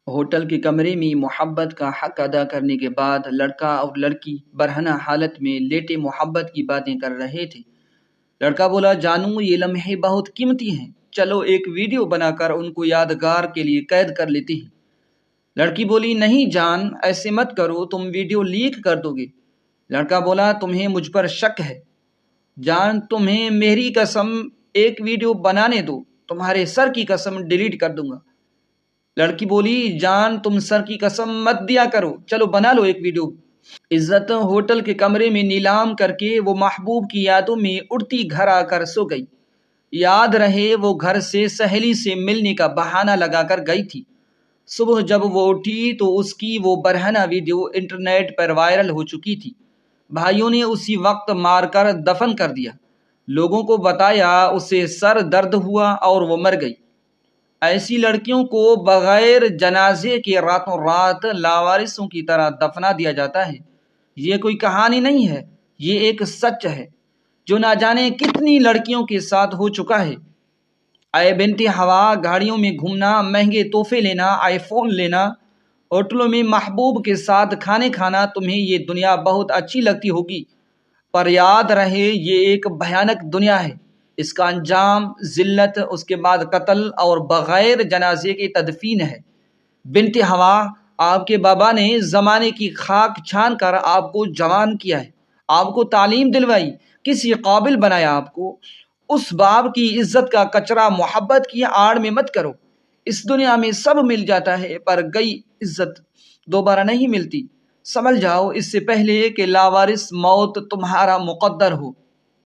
Hotel کے کمرے میں محبت کا حق ادا کرنے کے بعد لڑکا اور لڑکی برہنہ حالت میں لیٹے محبت کی باتیں کر رہے تھے۔ لڑکا بولا، جانو یہ لمحے بہت قیمتی ہیں، چلو ایک ویڈیو بنا کر ان کو یادگار کے لیے قید کر لیتے ہیں۔ لڑکی بولی، نہیں جان، ایسے مت کرو، تم ویڈیو لیک کر دو گے۔ لڑکا بولا، تمہیں مجھ پر شک ہے؟ جان، تمہیں میری قسم ایک ویڈیو بنانے دو، تمہارے سر کی قسم ڈیلیٹ کر دوں گا۔ لڑکی بولی، جان تم سر کی قسم مت دیا کرو، چلو بنا لو ایک ویڈیو۔ عزت ہوٹل کے کمرے میں نیلام کر کے وہ محبوب کی یادوں میں اڑتی گھر آ کر سو گئی۔ یاد رہے وہ گھر سے سہیلی سے ملنے کا بہانہ لگا کر گئی تھی۔ صبح جب وہ اٹھی تو اس کی وہ برہنہ ویڈیو انٹرنیٹ پر وائرل ہو چکی تھی۔ بھائیوں نے اسی وقت مار کر دفن کر دیا۔ لوگوں کو بتایا، اسے سر درد ہوا اور وہ مر گئی۔ ایسی لڑکیوں کو بغیر جنازے کے راتوں رات لاوارثوں کی طرح دفنا دیا جاتا ہے۔ یہ کوئی کہانی نہیں ہے، یہ ایک سچ ہے جو نہ جانے کتنی لڑکیوں کے ساتھ ہو چکا ہے۔ اے بنت ہوا، گاڑیوں میں گھومنا، مہنگے تحفے لینا، آئی فون لینا، ہوٹلوں میں محبوب کے ساتھ کھانے کھانا تمہیں یہ دنیا بہت اچھی لگتی ہوگی، پر یاد رہے یہ ایک بھیانک دنیا ہے۔ اس کا انجام ذلت، اس کے بعد قتل اور بغیر جنازے کی تدفین ہے۔ بنت ہوا، آپ کے بابا نے زمانے کی خاک چھان کر آپ کو جوان کیا ہے، آپ کو تعلیم دلوائی، کسی قابل بنایا آپ کو۔ اس باپ کی عزت کا کچرا محبت کی آڑ میں مت کرو۔ اس دنیا میں سب مل جاتا ہے، پر گئی عزت دوبارہ نہیں ملتی۔ سمجھ جاؤ اس سے پہلے کہ لاوارث موت تمہارا مقدر ہو۔